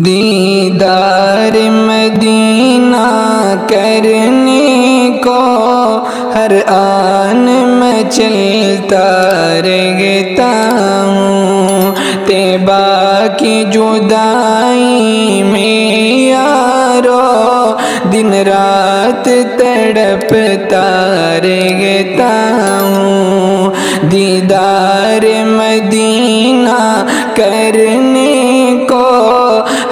دیدار مدینہ کرنے کو ہر آن میں چلتا رہتا ہوں، طیبہ کی جدائی میں یارو دن رات تڑپتا رہتا ہوں، دیدار مدینہ کرنے کو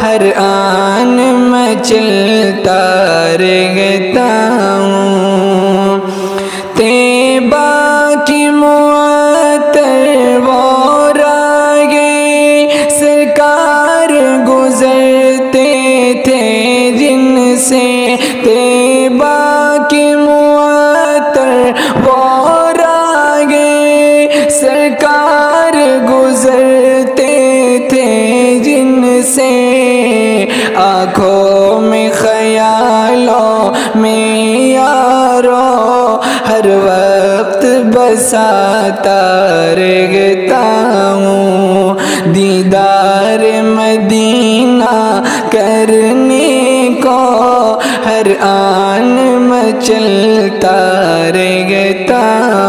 ہر آن میں چلتا رہتا ہوں، طیبہ کی معطر وہ راگے سرکار گزرتے تھے جن سے، طیبہ کی معطر وہ راگے سرکار گزرتے تھے جن سے، آنکھوں میں خیالوں میں یارو ہر وقت بساتا رہتا ہوں، دیدار مدینہ کرنے کو ہر آن میں چلتا رہتا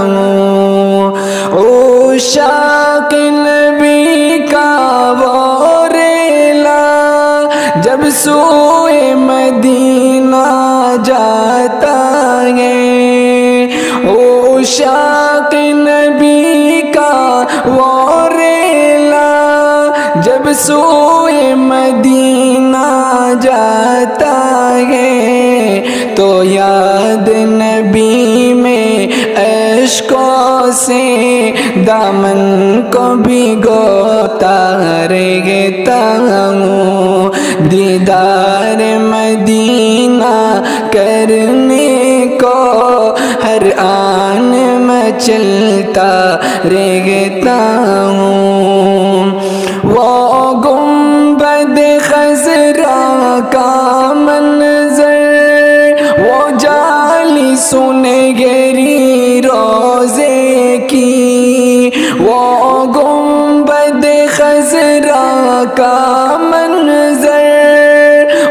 ہوں، عشاق نبی کا وہ ریلا جب سوئے مدینہ جاتا ہے، عشاق نبی کا وہ ریلا جب سوئے مدینہ جاتا ہے، تو یاد نبی میں اشکوں سے دامن کو بھگوتا رہتا ہوں، دیدار مدینہ کرنے کو ہر آن میں چلتا رہتا ہوں، وہ گنبد خضرا کا منظر، وہ جالی سنہری روزے کی، وہ گنبد خضرا کا منظر،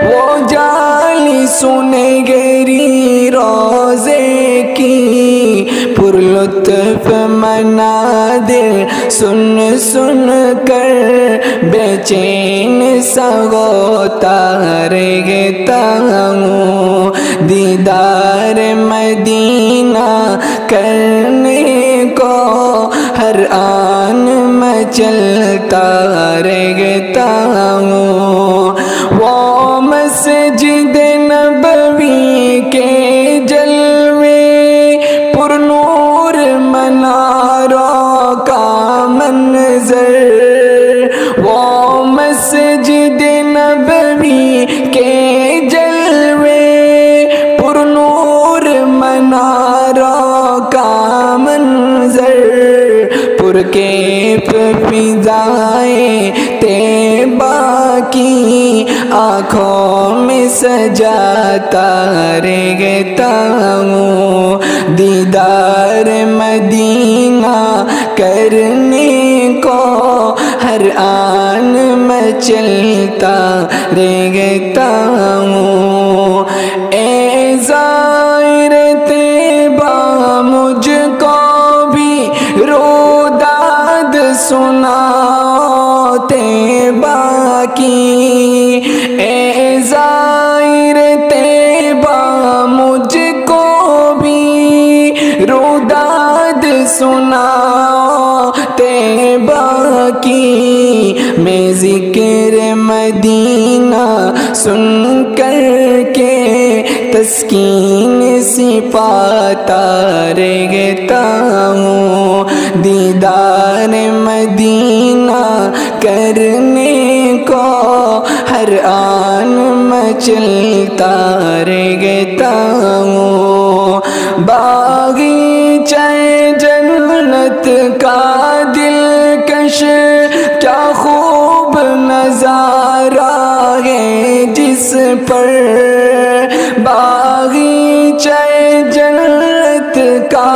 وہ جالی سنہری روزے کی، پر لطف مناظر سن سن کر بے چین سا ہوتا رہتا ہوں، دیدار مدینہ کرنے کو ہر آن میں چلتا رہتا ہوں، وہ مسجد نبوی کے جلوے پر نور مناروں کا منظر، وہ مسجد نبوی کے جلوے پر نور مناروں کا منظر، پرکیف فضائیں طیبہ کی آنکھوں میں سجاتا رہتا ہوں، دیدار مدینہ کرنے کو ہر آن میں چلتا رہتا ہوں، اے زائر طیبہ مجھ کو بھی روداد سناؤ طیبہ کی، اے زائر طیبہ مجھ کو بھی روداد سناؤ طیبہ کی، میں ذکر مدینہ سن کر کے تسکین سی پاتا رہتا ہوں، دیدار مدینہ کرنے کو ہر آن میں چلتا رہتا ہوں، باغیچہ جنت کا دلکش کیا خوب نظارہ ہے جس پر، باغیچہ جنت کا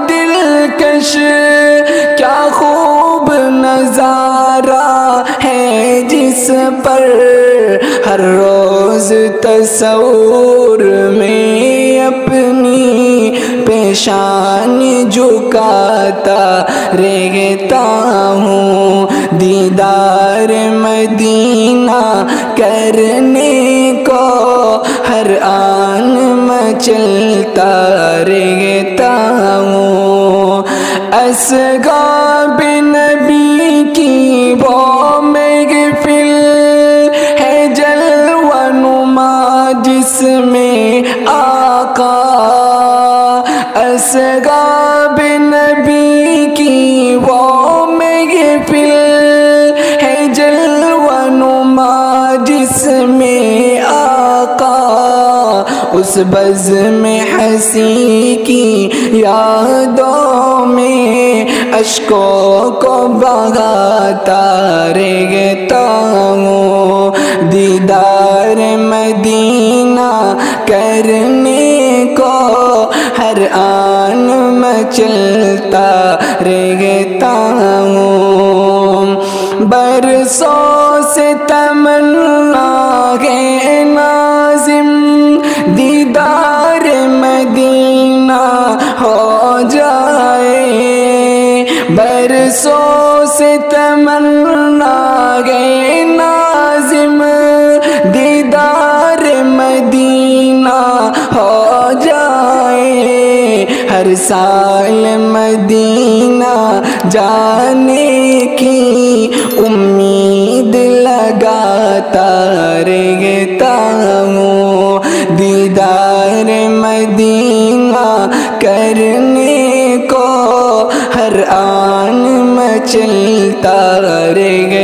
دلکش کیا خوب نظارہ ہے جس پر ہر روز تصور میں اپنی پیشانی جھکاتا رہتا ہوں، دیدار مدینہ کرنے کو ہر آن مچلتا رہتا ہوں۔ اصحاب نبی کی وہ محفل ہے جلوہ نما جس میں آقا، اصحاب نبی کی وہ محفل ہے جلوہ نما جس میں آقا، اس بزم حسین کی یادوں میں اشکوں کو بہاتا رہتا ہوں، دیدار مدینہ کرنے کو ہر آن مچلتا رہتا ہوں۔ برسوں سے تمنا ہے ناظم دیدار مدینہ ہو جائے، برسوں سے تمنا ہے ناظم دیدار مدینہ ہو جائے، ہر سال مدینہ جانے کی امید لگاتا رہتا ہوں، دیدار مدینہ کرنے کو ہر آن مچلتا رہتا